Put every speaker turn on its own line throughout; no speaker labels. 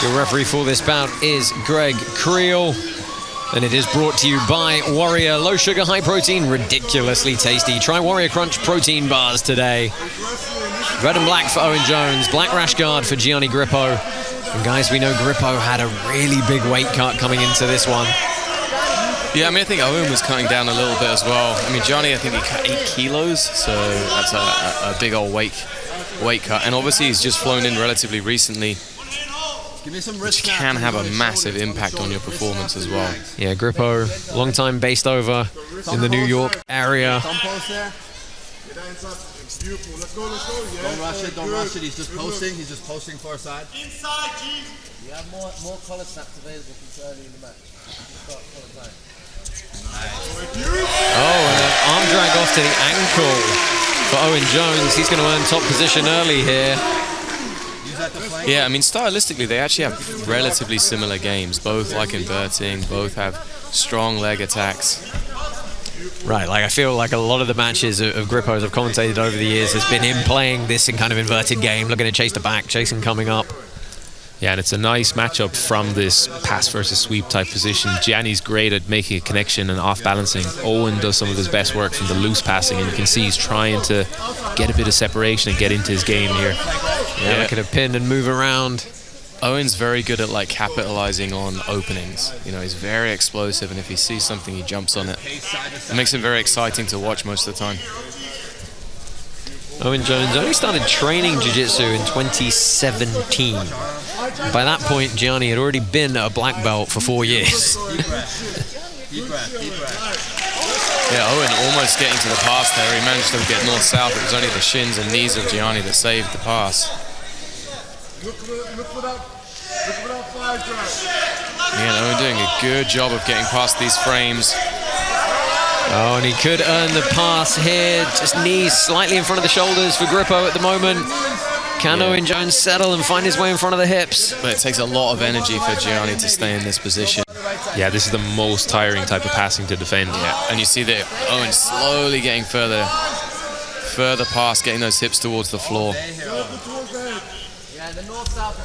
Your referee for this bout is Greg Creel. And it is brought to you by Warrior Low Sugar, High Protein, ridiculously tasty. Try Warrior Crunch protein bars today. Red and black for Owen Jones, black rash guard for Gianni Grippo. And guys, we know Grippo had a really big weight cut coming into this one.
Yeah, I mean, I think Owen was cutting down a little bit as well. I mean, Gianni, I think he cut 8 kilos, so that's a big old weight cut. And obviously, he's just flown in relatively recently, which can have a massive impact on your performance as well.
Yeah, Grippo, long time based over in the New York area.
Don't rush it, don't rush it. He's just posting for a side.
Inside, G.
You have more collar snaps available from early in the match.
Oh, and an arm drag off to the ankle for Owen Jones. He's going to earn top position early here.
Yeah, I mean, stylistically, they actually have relatively similar games. Both like inverting, both have strong leg attacks.
Right, like I feel like a lot of the matches of Grippo's I've commentated over the years has been him playing this in kind of inverted game, looking to chase the back, chasing coming up.
Yeah, and it's a nice matchup from this pass versus sweep type position. Gianni's great at making a connection and off balancing. Owen does some of his best work from the loose passing, and you can see he's trying to get a bit of separation and get into his game here.
Yeah, looking to pin and move around.
Owen's very good at like capitalizing on openings. You know, he's very explosive, and if he sees something, he jumps on it. It makes him very exciting to watch most of the time.
Owen Jones only started training jiu-jitsu in 2017. By that point, Gianni had already been a black belt for 4 years.
Deep breath.
Yeah, Owen almost getting to the pass there. He managed to get north-south. It was only the shins and knees of Gianni that saved the pass. Yeah, Owen doing a good job of getting past these frames.
Oh, and he could earn the pass here. Just knees slightly in front of the shoulders for Grippo at the moment. Can Owen Jones settle and find his way in front of the hips?
But it takes a lot of energy for Gianni to stay in this position.
Yeah, this is the most tiring type of passing to defend.
Yeah, and you see that Owen slowly getting further past, getting those hips towards the floor.
Yeah, the north-south.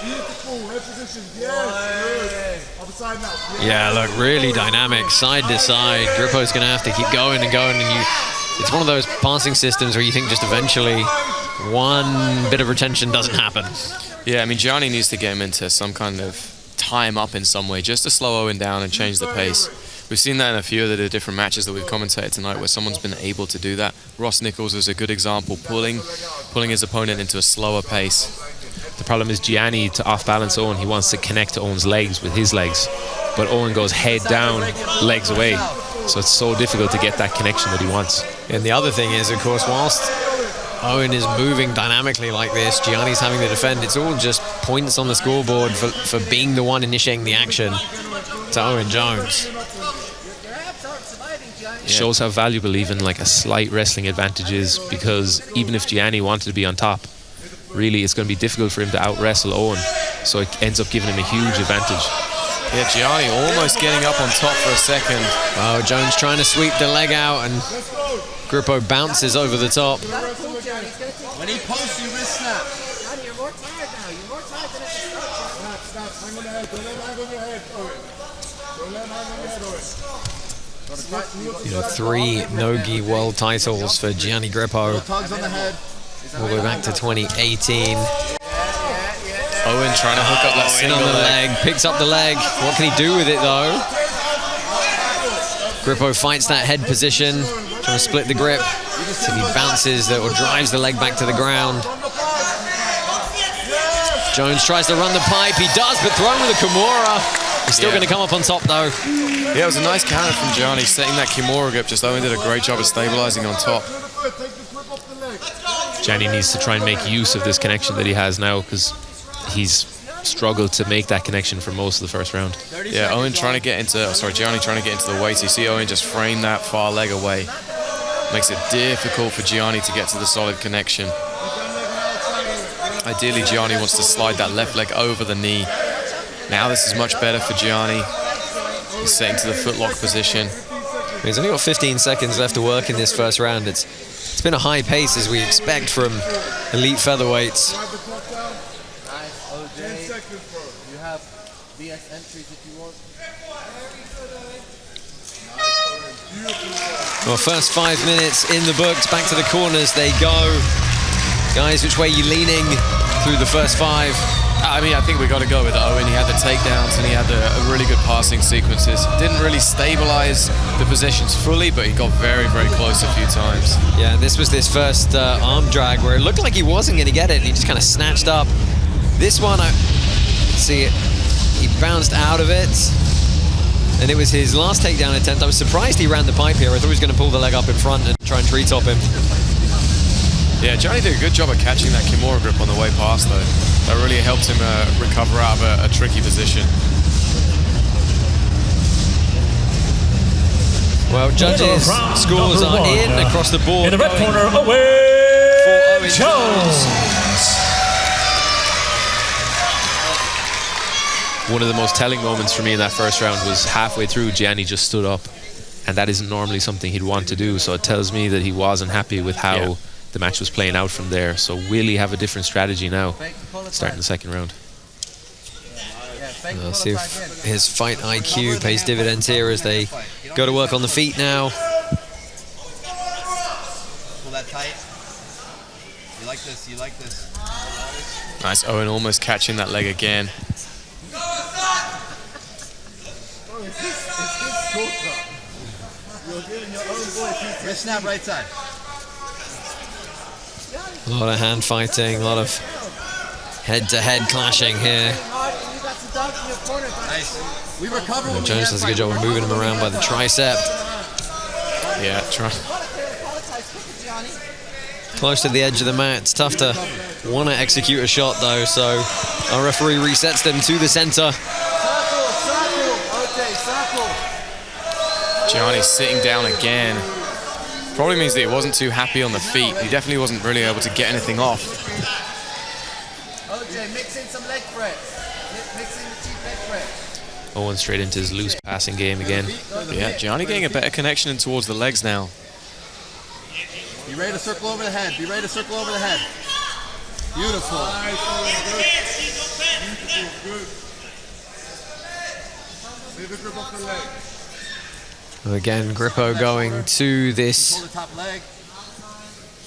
Beautiful head position.
Yeah, look, really dynamic, side to side. Grippo's going to have to keep going and going, and it's one of those passing systems where you think just eventually one bit of retention doesn't happen.
Yeah, I mean, Gianni needs to get him into some kind of tie him up in some way, just to slow Owen down and change the pace. We've seen that in a few of the different matches that we've commentated tonight where someone's been able to do that. Ross Nichols is a good example, pulling his opponent into a slower pace.
The problem is Gianni, to off-balance Owen, he wants to connect to Owen's legs with his legs. But Owen goes head down, legs away. So it's so difficult to get that connection that he wants.
And the other thing is, of course, whilst Owen is moving dynamically like this, Gianni's having to defend. It's all just points on the scoreboard for being the one initiating the action to Owen Jones.
It shows how valuable even like a slight wrestling advantage is, because even if Gianni wanted to be on top, really it's going to be difficult for him to out-wrestle Owen. So it ends up giving him a huge advantage.
Yeah, Gianni almost getting up on top for a second.
Oh, Jones trying to sweep the leg out, and Grippo bounces over the top.
When he posts, you wrist snap.
You're more tired now. You're more tired than at the start. Snap. Hang on the head. Don't let him hang on your head, Owen. Don't let him hang on your head, Owen.
3 no-gi world titles for Gianni Grippo.
Tugs on the head.
All the way back to 2018.
Owen trying to hook up that single
on the
leg.
Picks up the leg. What can he do with it, though? Grippo fights that head position, trying to split the grip. So he bounces or drives the leg back to the ground. Jones tries to run the pipe. He does, but thrown with a Kimura. He's still going to come up on top, though.
Yeah, it was a nice counter from Gianni, setting that Kimura grip. Just Owen did a great job of stabilizing on top.
Gianni needs to try and make use of this connection that he has now, because he's struggled to make that connection for most of the first round.
Yeah, Gianni trying to get into the weights. You see Owen just frame that far leg away. Makes it difficult for Gianni to get to the solid connection. Ideally, Gianni wants to slide that left leg over the knee. Now this is much better for Gianni. He's setting to the footlock position.
He's only got 15 seconds left to work in this first round. It's been a high pace, as we expect from elite featherweights.
seconds, bro.
You have VS entries if you want.
Well, first 5 minutes in the books. Back to the corners they go. Guys, which way are you leaning through the first 5?
I mean, I think we got to go with Owen. He had the takedowns and he had a really good passing sequences. Didn't really stabilize the positions fully, but he got very, very close a few times.
Yeah, this was this first arm drag where it looked like he wasn't going to get it, and he just kind of snatched up. This one, I see it. He bounced out of it, and it was his last takedown attempt. I was surprised he ran the pipe here. I thought he was going to pull the leg up in front and try and tree-top him.
Yeah, Gianni did a good job of catching that Kimura grip on the way past, though. That really helped him recover out of a tricky position.
Well, judges' scores are in across the board.
In the red corner, Owen Jones.
One of the most telling moments for me in that first round was halfway through, Gianni just stood up, and that isn't normally something he'd want to do, so it tells me that he wasn't happy with how the match was playing out from there. So will he have a different strategy now, starting the second round?
Let's see if his fight IQ pays dividends here as they go to work on the feet now.
Pull that tight. You like this, you like this.
Nice, Owen almost catching that leg again.
Wrist snap right side.
A lot of hand fighting, a lot of head-to-head clashing here.
Nice. We recover when
Jones does a good job of moving him around by the tricep.
Yeah, try.
Close to the edge of the mat. It's tough to want to execute a shot though, so our referee resets them to the center.
Gianni sitting down again. Probably means that he wasn't too happy on the feet. He definitely wasn't really able to get anything off.
OJ, mix in some leg press. Mix in the cheap leg press.
Owen straight into his loose passing game again.
Yeah, Gianni getting a better connection in towards the legs now.
Be ready to circle over the head. Be ready to circle over the head. Beautiful.
Leave the grip off the leg.
Again, Grippo going to this.
Pull the top leg.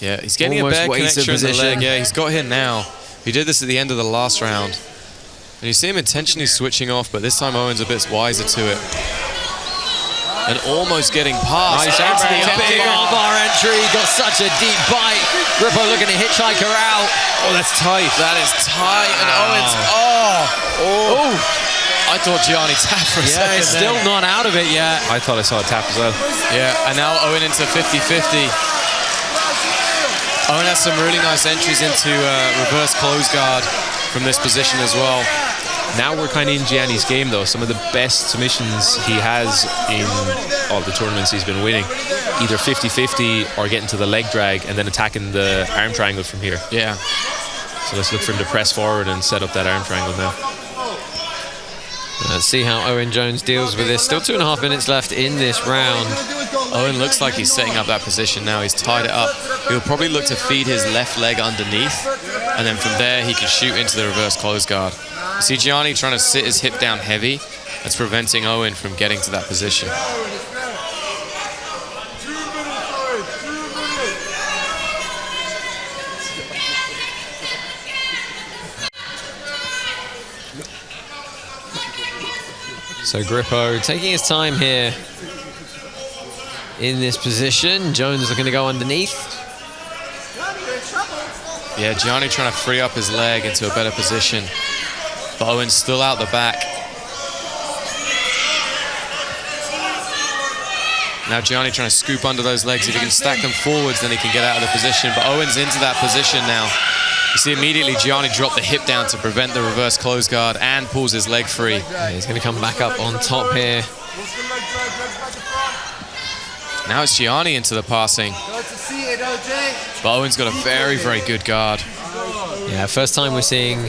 Yeah, he's getting
Almost
a better
weighted
connection in the
position.
leg. Yeah, he's got him now. He did this at the end of the last round. And you see him intentionally switching off, but this time Owen's a bit wiser to it. And almost getting past.
Nice entry, a big armbar entry, got such a deep bite. Grippo looking to hitchhike her out.
Oh, that's tight. That is tight. And Owen's, I thought Gianni tapped for a second.
Yeah, it's still not out of it yet.
I thought I saw a tap as well.
Yeah, and now Owen into 50-50. Owen has some really nice entries into reverse close guard from this position as well.
Now we're kind of in Gianni's game though. Some of the best submissions he has in all the tournaments he's been winning. Either 50-50 or getting to the leg drag and then attacking the arm triangle from here.
Yeah.
So let's look for him to press forward and set up that arm triangle now.
Let's see how Owen Jones deals with this. Still 2.5 minutes left in this round.
Owen looks like he's setting up that position now. He's tied it up. He'll probably look to feed his left leg underneath, and then from there he can shoot into the reverse close guard. You see Gianni trying to sit his hip down heavy. That's preventing Owen from getting to that position.
So Grippo taking his time here in this position. Jones looking to go underneath.
Yeah, Gianni trying to free up his leg into a better position. But Owen's still out the back. Now Gianni trying to scoop under those legs. If he can stack them forwards, then he can get out of the position. But Owen's into that position now. You see immediately Gianni dropped the hip down to prevent the reverse close guard and pulls his leg free.
Yeah, he's going to come back up on top here.
Now it's Gianni into the passing. But Owen's got a very, very good guard.
Yeah, first time we're seeing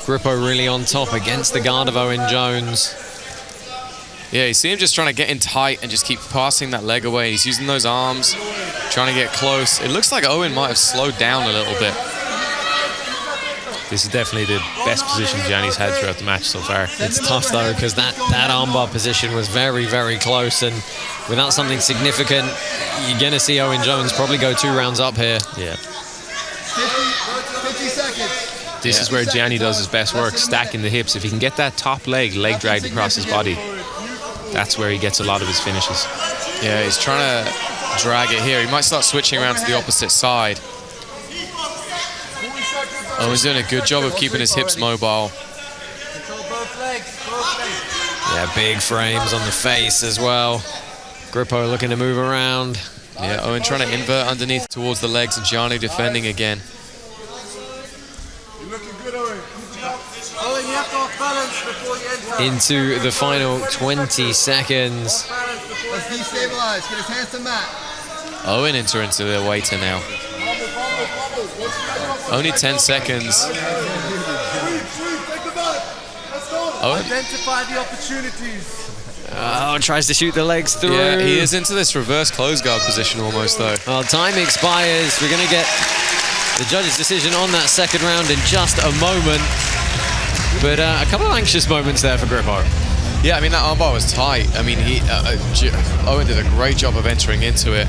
Grippo really on top against the guard of Owen Jones.
Yeah, you see him just trying to get in tight and just keep passing that leg away. He's using those arms, trying to get close. It looks like Owen might have slowed down a little bit.
This is definitely the best position Gianni's had throughout the match so far.
It's tough though, because that armbar position was very, very close, and without something significant, you're going to see Owen Jones probably go 2 rounds up here.
Yeah.
50 seconds.
This is where Gianni does his best work, stacking the hips. If he can get that top leg dragged across his body, that's where he gets a lot of his finishes.
Yeah, he's trying to drag it here. He might start switching around to the opposite side. Oh, he's doing a good job of keeping his hips mobile.
Control both legs.
Yeah, big frames on the face as well. Grippo looking to move around.
Yeah, Owen trying to invert underneath towards the legs, and Gianni defending again.
You're looking good, Owen.
Owen, you have to off balance before you enter.
Into the final 20 seconds.
Let's destabilize. Get his hands to mat.
Owen entering into the waiter now. Only 10 seconds. Owen.
Identify the opportunities.
Oh, tries to shoot the legs through.
Yeah, he is into this reverse close guard position almost though.
Well, time expires. We're going to get the judge's decision on that second round in just a moment. But a couple of anxious moments there for Grippo.
Yeah, I mean, that armbar was tight. I mean, Owen did a great job of entering into it.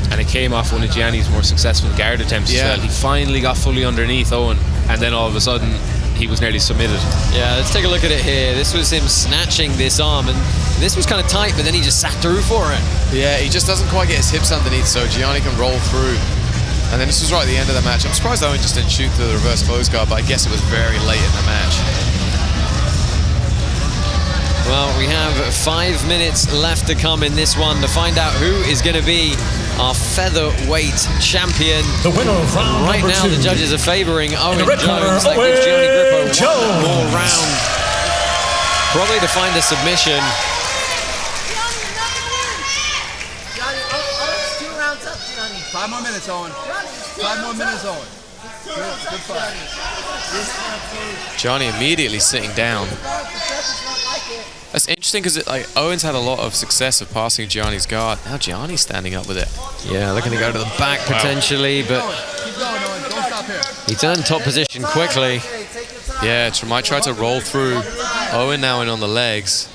And it came off one of Gianni's more successful guard attempts as well. He finally got fully underneath Owen, and then all of a sudden, he was nearly submitted.
Yeah, let's take a look at it here. This was him snatching this arm, and this was kind of tight, but then he just sat through for it.
Yeah, he just doesn't quite get his hips underneath, so Gianni can roll through. And then this was right at the end of the match. I'm surprised Owen just didn't shoot through the reverse close guard, but I guess it was very late in the match.
Well, we have 5 minutes left to come in this one to find out who is going to be our featherweight champion.
The winner of round
Right
number
now,
2.
the judges are favoring Owen
red corner,
Jones. That gives Gianni Grippo
Owen
one more
Jones.
round, probably to find a submission.
Gianni, Owen's 2 rounds up, Gianni. 5 more minutes, Owen. 5 more minutes, Owen. Good fight.
Gianni immediately sitting down. That's interesting because like Owen's had a lot of success of passing Gianni's guard. Now Gianni's standing up with it.
Yeah, looking to go to the back potentially, but
Keep going, Owen. Don't stop here.
he turned top position quickly.
Yeah, might try to roll through. Owen now in on the legs.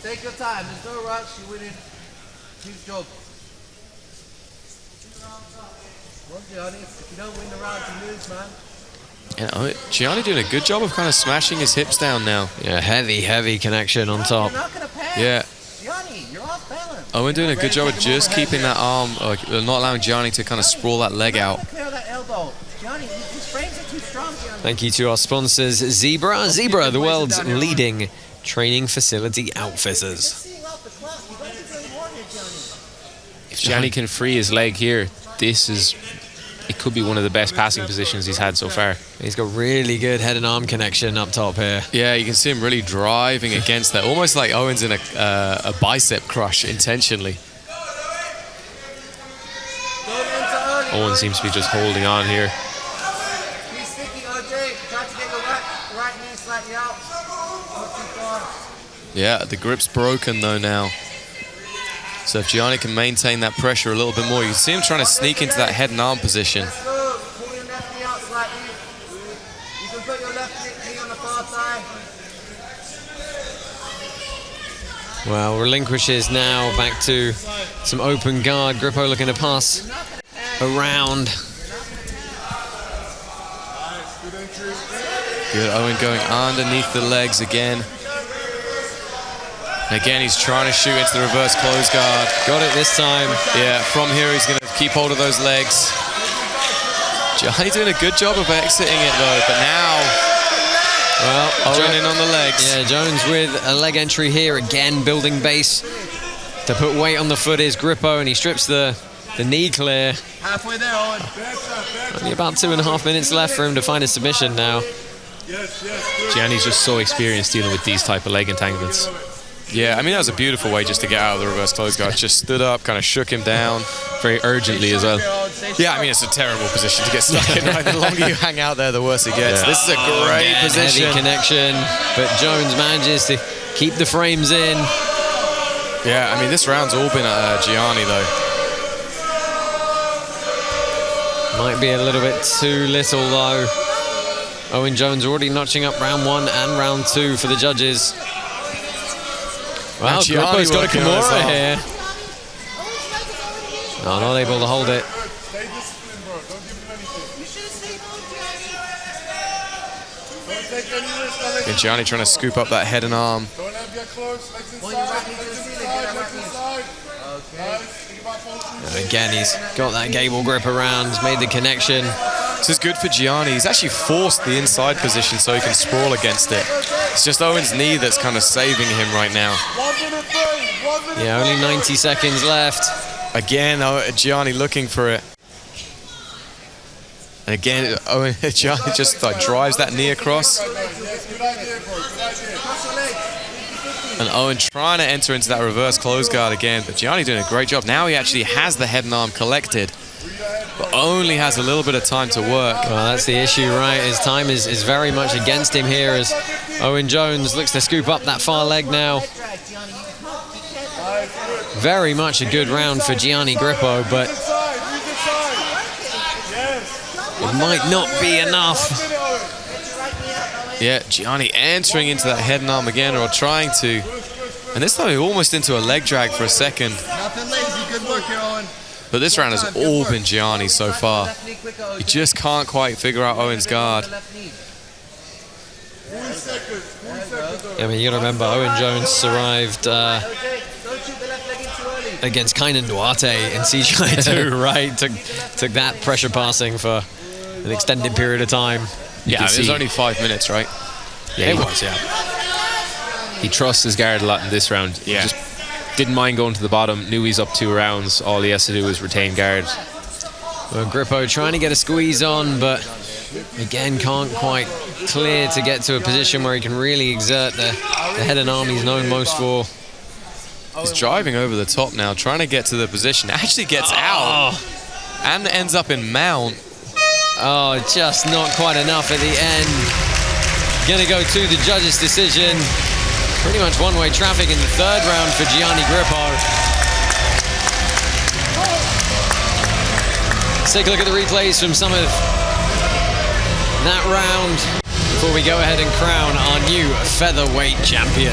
Take your time. There's no rush. You're winning. Keep job. Well, Gianni, if you don't win the round, you lose, man.
And Gianni doing a good job of kind of smashing his hips down now.
Yeah, heavy connection on top.
You're not gonna pass.
Yeah.
Gianni, you're off balance.
Owen doing a good job of just keeping that arm, not allowing Gianni to kind of sprawl that leg out.
Clear that elbow. Gianni, his frames are too strong, Gianni.
Thank you to our sponsors, Zebra. Zebra, the world's leading training facility outfitters.
Seeing off the clock. You don't need any more here, Gianni.
If Gianni can free his leg here, it could be one of the best passing positions he's had so far.
He's got really good head and arm connection up top here.
Yeah, you can see him really driving against that. Almost like Owen's in a bicep crush intentionally.
Owen seems to be just holding on here.
He's sticky, OJ. Try to get your right knee slightly out. Not too far.
Yeah, the grip's broken though now. So if Gianni can maintain that pressure a little bit more, you can see him trying to sneak into that head and arm position.
Let's go. Pull your left knee out slightly. You can put your left knee on the far side.
Well, relinquishes now back to some open guard. Grippo looking to pass around.
Good, Owen going underneath the legs again. Again, he's trying to shoot into the reverse close guard.
Got it this time.
Yeah, from here he's going to keep hold of those legs. Gianni doing a good job of exiting it though, but now, well, Owen in on the legs.
Yeah, Jones with a leg entry here, again building base. To put weight on the foot is Grippo, and he strips the knee clear.
Halfway there, Owen.
Only about 2.5 minutes left for him to find a submission now.
Gianni's just so experienced dealing with these type of leg entanglements.
Yeah, I mean, that was a beautiful way just to get out of the reverse close guard. Just stood up, kind of shook him down.
Very urgently as well.
Yeah, I mean, it's a terrible position to get stuck in. Right? The longer you hang out there, the worse it gets. Yeah. This is a great
Again,
position.
Heavy connection, but Jones manages to keep the frames in.
Yeah, I mean, this round's all been Gianni, though.
Might be a little bit too little though. Owen Jones already notching up round 1 and round 2 for the judges. Wow, Grippo's got a Kimura here. Oh, not able to hold it.
Stay disciplined, bro. Don't give him anything. Don't take any risk, Alex.
And Gianni trying to scoop up that head and arm.
Don't let him get close. Legs inside. Legs inside.
Again, he's got that gable grip around, he's made the connection.
This is good for Gianni. He's actually forced the inside position so he can sprawl against it. It's just Owen's knee that's kind of saving him right now.
1 minute, 1 minute.
Yeah, only 90 seconds left.
Again, Gianni looking for it. And again, Gianni just like drives that knee across.
Yes, good idea, bro. Good idea.
And Owen trying to enter into that reverse close guard again, but Gianni doing a great job. Now he actually has the head and arm collected, but only has a little bit of time to work.
Well, that's the issue, right? His time is very much against him here as Owen Jones looks to scoop up that far leg now. Very much a good round for Gianni Grippo, but it might not be enough.
Yeah, Gianni entering into that head and arm again, or trying to. And this time almost into a leg drag for a second.
Nothing lazy. Good work here, Owen.
But this round has all been Gianni so far. He just can't quite figure out Owen's guard.
40 seconds. 40 seconds.
I mean, you gotta remember, Owen Jones survived against Kainan Duarte in CGI2, right? Took that pressure passing for an extended period of time.
Yeah, it was only 5 minutes, right?
Yeah, it was, yeah. He trusts his guard a lot in this round.
Yeah.
He just didn't mind going to the bottom, knew he's up 2 rounds. All he has to do is retain guard.
Well, Grippo trying to get a squeeze on, but again, can't quite clear to get to a position where he can really exert the head and arm he's known most for.
He's driving over the top now, trying to get to the position. Actually gets out and ends up in mount.
Oh, just not quite enough at the end. Gonna go to the judges' decision. Pretty much one-way traffic in the 3rd round for Gianni Grippo. Let's take a look at the replays from some of that round before we go ahead and crown our new featherweight champion.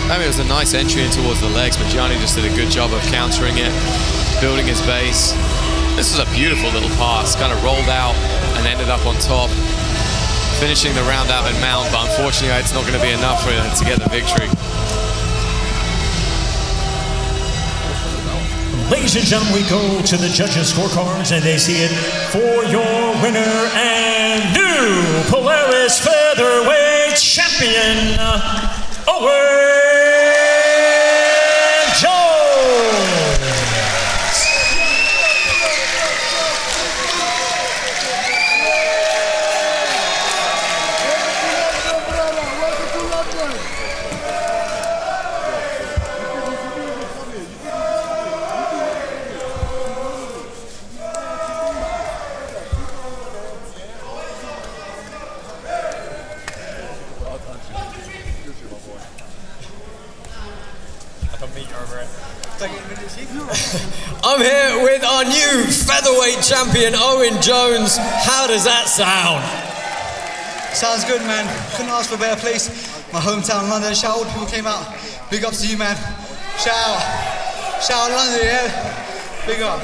I mean, it was a nice entry in towards the legs, but Gianni just did a good job of countering it, building his base. This was a beautiful little pass, kind of rolled out and ended up on top, finishing the round out in mount, but unfortunately it's not going to be enough for him to get the victory.
Ladies and gentlemen, we go to the judges' scorecards and they see it for your winner and new Polaris Featherweight Champion, Owen Jones.
I'm here with our new featherweight champion, Owen Jones. How does that sound?
Sounds good, man. Couldn't ask for a better place. My hometown, London. Shout out, all the people came out. Big ups to you, man. Shout out London, yeah? Big up.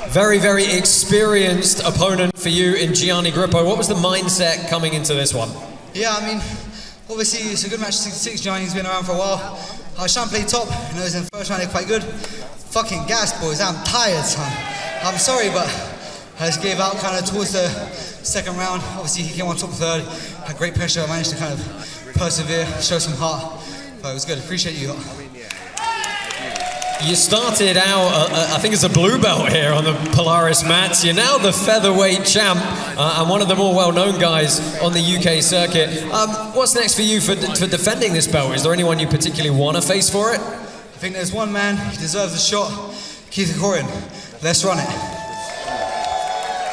Very, very experienced opponent for you in Gianni Grippo. What was the mindset coming into this one?
Yeah, I mean, obviously it's a good match, 66. Gianni's been around for a while. I was trying to play top. You know, he's in the first round, they're quite good. Fucking gas, boys. I'm tired, son. I'm sorry, but I just gave out kind of towards the 2nd round. Obviously, he came on top 3rd. Had great pressure. I managed to kind of persevere, show some heart. But it was good. Appreciate you.
You started out, I think it's a blue belt here on the Polaris mats. You're now the featherweight champ and one of the more well-known guys on the UK circuit. What's next for you for defending this belt? Is there anyone you particularly want to face for it?
I think there's one man, he deserves a shot. Keith Korean. Let's run it.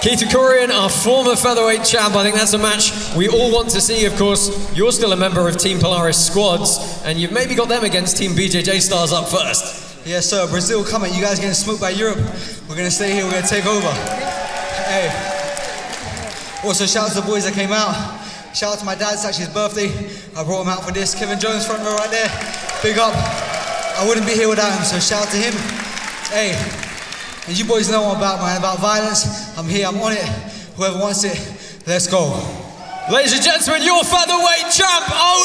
Keith Korean, our former featherweight champ. I think that's a match we all want to see. Of course, you're still a member of Team Polaris squads, and you've maybe got them against Team BJJ Stars up first.
Yes, sir. Brazil coming. You guys getting smoked by Europe. We're gonna stay here. We're gonna take over. Hey. Also, shout out to the boys that came out. Shout out to my dad. It's actually his birthday. I brought him out for this. Kevin Jones, front row right there. Big up. I wouldn't be here without him. So shout out to him. Hey. And you boys know what I'm about, man. About violence. I'm here. I'm on it. Whoever wants it, let's go.
Ladies and gentlemen, your featherweight champ, Owen.